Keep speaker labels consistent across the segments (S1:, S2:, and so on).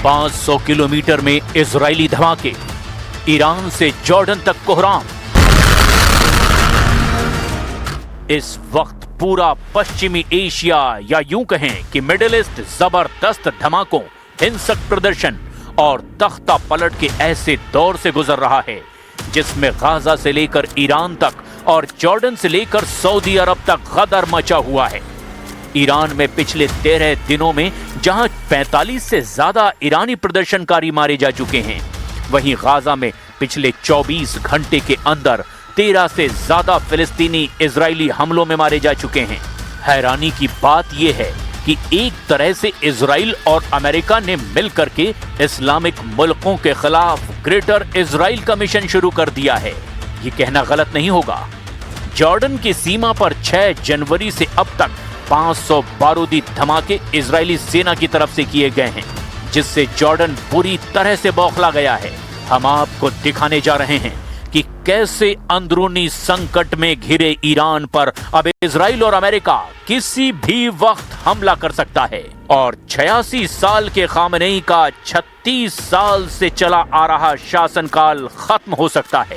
S1: 500 kilometre में Israeli धमाके, Iran से जॉर्डन तक कोहराम। इस वक्त पूरा पश्चिमी एशिया या यूं कहें कि मिडिल ईस्ट जबरदस्त धमाकों, हिंसक प्रदर्शन और तख्ता पलट के ऐसे दौर से गुजर रहा है जिसमें गाजा से लेकर ईरान तक और जॉर्डन से लेकर सऊदी अरब तक गदर मचा हुआ है। ईरान में पिछले 13 दिनों में जहां 45 से ज्यादा ईरानी प्रदर्शनकारी मारे जा चुके हैं, वहीं गाजा में पिछले 24 घंटे के अंदर 13 से ज्यादा फिलिस्तीनी इजरायली हमलों में मारे जा चुके हैं। हैरानी की बात यह है कि एक तरह से इजराइल और अमेरिका ने मिलकर के इस्लामिक मुल्कों के खिलाफ ग्रेटर इजराइल का मिशन शुरू कर दिया है। ये कहना गलत नहीं होगा। जॉर्डन की सीमा पर 6 जनवरी से अब तक 500 बारूदी धमाके इजरायली सेना की तरफ से किए गए हैं, जिससे जॉर्डन बुरी तरह से बौखला गया है। हम आपको दिखाने जा रहे हैं कि कैसे अंदरूनी संकट में घिरे ईरान पर अब इजराइल और अमेरिका किसी भी वक्त हमला कर सकता है और 86 साल के खामनेई का 36 साल से चला आ रहा शासनकाल खत्म हो सकता है।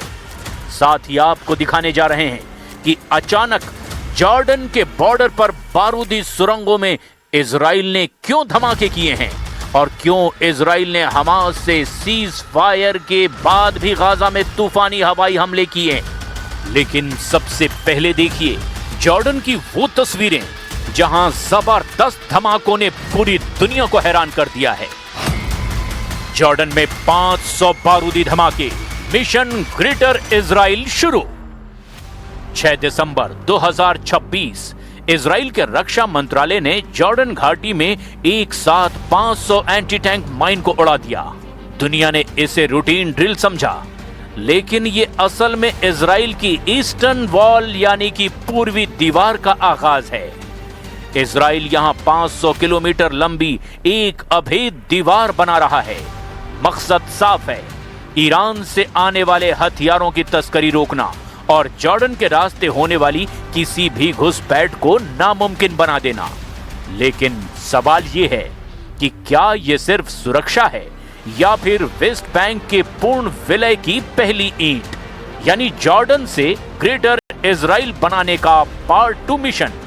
S1: साथ ही आपको दिखाने जा रहे हैं कि अचानक जॉर्डन के बॉर्डर पर बारूदी सुरंगों में इजराइल ने क्यों धमाके किए हैं और क्यों इजराइल ने हमास से सीज फायर के बाद भी गाजा में तूफानी हवाई हमले किए। लेकिन सबसे पहले देखिए जॉर्डन की वो तस्वीरें जहां जबरदस्त धमाकों ने पूरी दुनिया को हैरान कर दिया है। जॉर्डन में 500 बारूदी धमाके, मिशन ग्रेटर इजराइल शुरू। 6 दिसंबर 2026 इजराइल के रक्षा मंत्रालय ने जॉर्डन घाटी में एक साथ 500 एंटी टैंक माइन को उड़ा दिया। दुनिया ने इसे रूटीन ड्रिल समझा, लेकिन ये असल में इजराइल की ईस्टर्न वॉल यानी कि पूर्वी दीवार का आगाज है। इजराइल यहां 500 किलोमीटर लंबी एक अभेद दीवार बना रहा है। मकसद साफ है, ईरान से आने वाले हथियारों की तस्करी रोकना और जॉर्डन के रास्ते होने वाली किसी भी घुसपैठ को नामुमकिन बना देना। लेकिन सवाल यह है कि क्या यह सिर्फ सुरक्षा है या फिर वेस्ट बैंक के पूर्ण विलय की पहली ईंट, यानी जॉर्डन से ग्रेटर इजराइल बनाने का पार्ट 2 मिशन।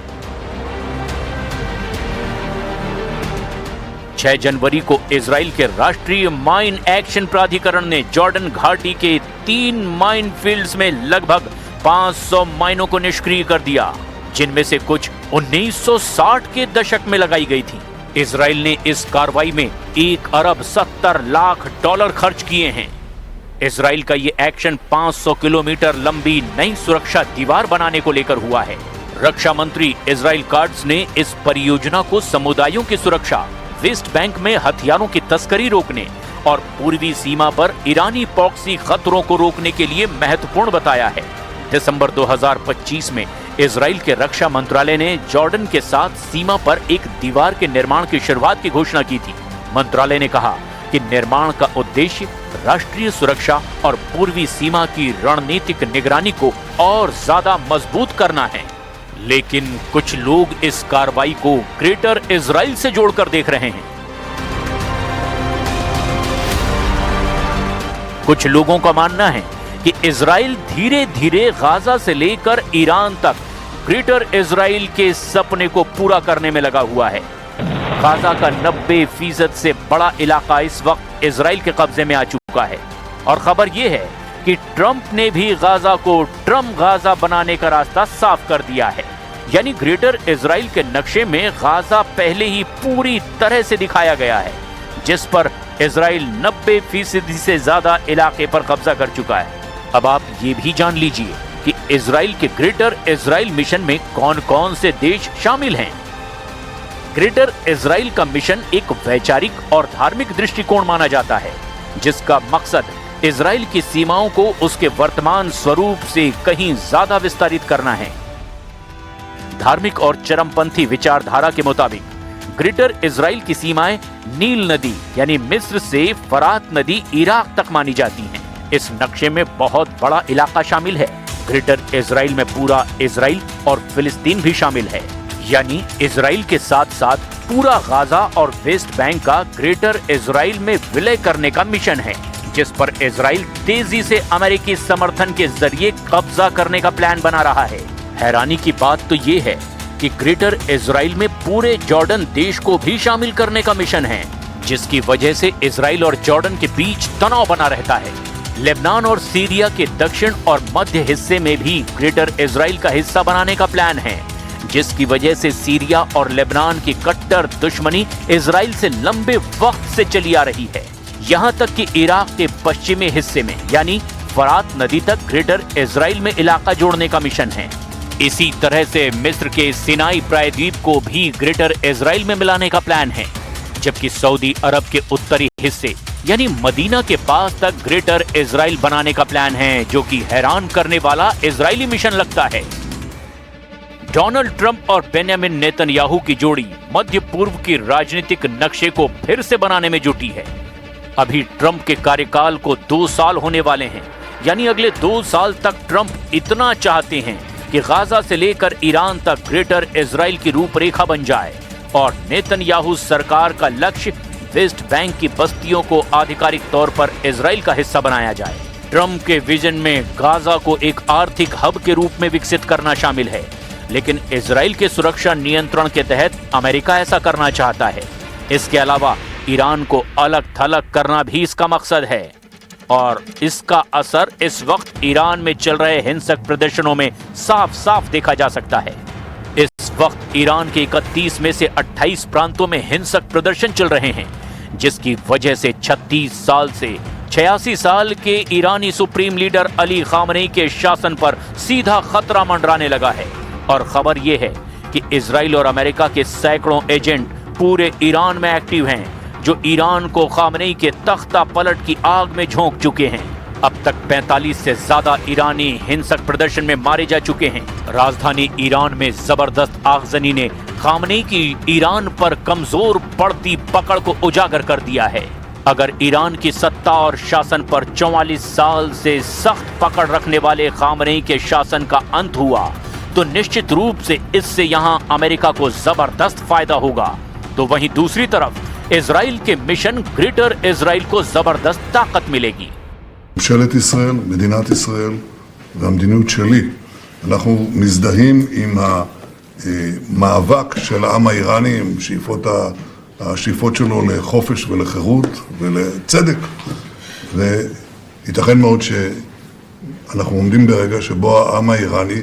S1: 6 जनवरी को इजराइल के राष्ट्रीय माइन एक्शन प्राधिकरण ने जॉर्डन घाटी के 3 माइन फील्ड्स में लगभग 500 माइनों को निष्क्रिय कर दिया, जिनमें से कुछ 1960 के दशक में लगाई गई थी। इजराइल ने इस कार्रवाई में $1 अरब 70 लाख खर्च किए हैं। इजराइल का ये एक्शन 500 किलोमीटर लंबी नई सुरक्षा दीवार बनाने को लेकर हुआ है। रक्षा मंत्री इजराइल काट्ज ने इस परियोजना को समुदायों की सुरक्षा, वेस्ट बैंक में हथियारों की तस्करी रोकने और पूर्वी सीमा पर ईरानी प्रॉक्सी खतरों को रोकने के लिए महत्वपूर्ण बताया है। दिसंबर 2025 में इजराइल के रक्षा मंत्रालय ने जॉर्डन के साथ सीमा पर एक दीवार के निर्माण की शुरुआत की घोषणा की थी। मंत्रालय ने कहा कि निर्माण का उद्देश्य राष्ट्रीय सुरक्षा और पूर्वी सीमा की रणनीतिक निगरानी को और ज्यादा मजबूत करना है। लेकिन कुछ लोग इस कार्रवाई को ग्रेटर इजराइल से जोड़कर देख रहे हैं। कुछ लोगों का मानना है कि इजराइल धीरे धीरे गाजा से लेकर ईरान तक ग्रेटर इजराइल के सपने को पूरा करने में लगा हुआ है। गाजा का 90% से बड़ा इलाका इस वक्त इजराइल के कब्जे में आ चुका है और खबर यह है कि ट्रंप ने भी गाजा को ट्रम्प गाजा बनाने का रास्ता साफ कर दिया है। यानी ग्रेटर इजराइल के नक्शे में गाजा पहले ही पूरी तरह से दिखाया गया है, जिस पर इजराइल 90% से ज्यादा इलाके पर कब्जा कर चुका है। अब आप ये भी जान लीजिए कि इजराइल के ग्रेटर इजराइल मिशन में कौन कौन से देश शामिल हैं। ग्रेटर इजराइल का मिशन एक वैचारिक और धार्मिक दृष्टिकोण माना जाता है, जिसका मकसद इजराइल की सीमाओं को उसके वर्तमान स्वरूप से कहीं ज्यादा विस्तारित करना है। धार्मिक और चरमपंथी विचारधारा के मुताबिक ग्रेटर इजराइल की सीमाएं नील नदी यानी मिस्र से फरात नदी इराक तक मानी जाती हैं। इस नक्शे में बहुत बड़ा इलाका शामिल है। ग्रेटर इजराइल में पूरा इजराइल और फिलिस्तीन भी शामिल है। यानी इजराइल के साथ साथ पूरा गाजा और वेस्ट बैंक का ग्रेटर इजराइल में विलय करने का मिशन है, जिस पर इजराइल तेजी से अमेरिकी समर्थन के जरिए कब्जा करने का प्लान बना रहा है। हैरानी की बात तो ये है कि ग्रेटर इजराइल में पूरे जॉर्डन देश को भी शामिल करने का मिशन है, जिसकी वजह से इजराइल और जॉर्डन के बीच तनाव बना रहता है। लेबनान और सीरिया के दक्षिण और मध्य हिस्से में भी ग्रेटर इजराइल का हिस्सा बनाने का प्लान है, जिसकी वजह से सीरिया और लेबनान की कट्टर दुश्मनी इजराइल से लंबे वक्त से चली आ रही है। यहाँ तक कि इराक के पश्चिमी हिस्से में यानी फरात नदी तक ग्रेटर इजराइल में इलाका जोड़ने का मिशन है। इसी तरह से मिस्र के सिनाई प्रायद्वीप को भी ग्रेटर इजराइल में मिलाने का प्लान है, जबकि सऊदी अरब के उत्तरी हिस्से यानी मदीना के पास तक ग्रेटर इजराइल बनाने का प्लान है, जो कि हैरान करने वाला इजरायली मिशन लगता है। डोनाल्ड ट्रंप और बेंजामिन नेतन्याहू की जोड़ी मध्य पूर्व की राजनीतिक नक्शे को फिर से बनाने में जुटी है। अभी ट्रंप के कार्यकाल को 2 साल होने वाले हैं, यानी अगले 2 साल तक ट्रंप इतना चाहते हैं कि गाजा से लेकर ईरान तक ग्रेटर इजराइल की रूपरेखा बन जाए और नेतन्याहू सरकार का लक्ष्य वेस्ट बैंक की बस्तियों को आधिकारिक तौर पर इजराइल का हिस्सा बनाया जाए। ट्रंप के विजन में गाजा को एक आर्थिक हब के रूप में विकसित करना शामिल है, लेकिन इजराइल के सुरक्षा नियंत्रण के तहत अमेरिका ऐसा करना चाहता है। इसके अलावा ईरान को अलग थलग करना भी इसका मकसद है और इसका असर इस वक्त ईरान में चल रहे हिंसक प्रदर्शनों में साफ साफ देखा जा सकता है। इस वक्त ईरान के 31 में से 28 प्रांतों में हिंसक प्रदर्शन चल रहे हैं, जिसकी वजह से 36 साल से 86 साल के ईरानी सुप्रीम लीडर अली खामनेई के शासन पर सीधा खतरा मंडराने लगा है। और खबर यह है कि इजराइल और अमेरिका के सैकड़ों एजेंट पूरे ईरान में एक्टिव हैं, जो ईरान को खामनेई के तख्ता पलट की आग में झोंक चुके हैं। अब तक 45 से ज्यादा ईरानी हिंसक प्रदर्शन में मारे जा चुके हैं। राजधानी ईरान में जबरदस्त आगजनी ने खामनेई की ईरान पर कमजोर बढ़ती पकड़ को उजागर कर दिया है। अगर ईरान की सत्ता और शासन पर 44 साल से सख्त पकड़ रखने वाले खामनेई के शासन का अंत हुआ, तो निश्चित रूप से इससे यहां अमेरिका को जबरदस्त फायदा होगा। तो वहीं दूसरी तरफ इजराइल के मिशन ग्रेटर इजराइल को जबरदस्त ताकत मिलेगी।
S2: ממשלת ישראל, מדינת ישראל והמדיניות שלי, אנחנו מזדהים עם המאבק של העם האיראני, עם השאיפות שלו לחופש ולחירות ולצדק, וייתכן מאוד שאנחנו עומדים ברגע שבו העם האיראני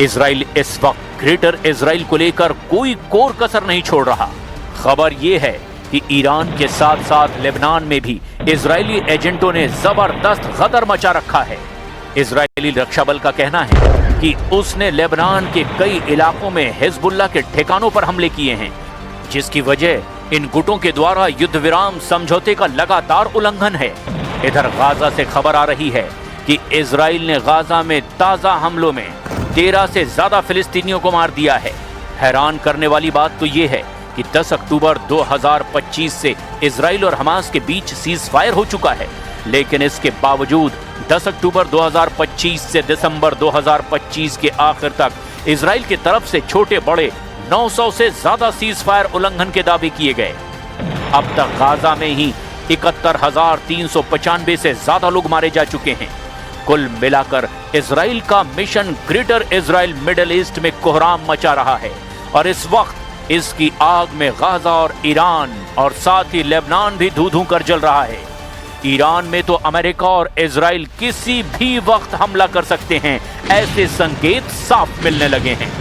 S1: इजराइल इस वक्त ग्रेटर इजराइल को लेकर कोई कोर कसर नहीं छोड़ रहा। खबर यह है कि ईरान के साथ साथ लेबनान में भी इजरायली एजेंटों ने जबरदस्त गदर मचा रखा है। इजरायली रक्षा बल का कहना है कि उसने लेबनान के कई इलाकों में हिजबुल्लाह के ठिकानों पर हमले किए हैं, जिसकी वजह इन गुटों के द्वारा युद्ध विराम समझौते का लगातार उल्लंघन है। इधर गाजा से खबर आ रही है कि इजराइल ने गाजा में ताजा हमलों में 13 से ज्यादा फिलिस्तीनियों को मार दिया है। हैरान करने वाली बात तो ये है कि 10 अक्टूबर 2025 से इजराइल और हमास के बीच सीज फायर हो चुका है, लेकिन इसके बावजूद 10 अक्टूबर 2025 से दिसंबर 2025 के आखिर तक इजराइल की तरफ से छोटे बड़े 900 से ज्यादा सीज फायर उल्लंघन के दावे किए गए। अब तक गाजा में ही 71,395 से ज्यादा लोग मारे जा चुके हैं। कुल मिलाकर इजराइल का mission greater Israel middle east में कोहराम मचा रहा है और इस वक्त इसकी आग में गाजा और ईरान और साथ ही लेबनान भी धू-धू कर जल रहा है। ईरान में तो अमेरिका और इजराइल किसी भी वक्त हमला कर सकते हैं, ऐसे संकेत साफ मिलने लगे हैं।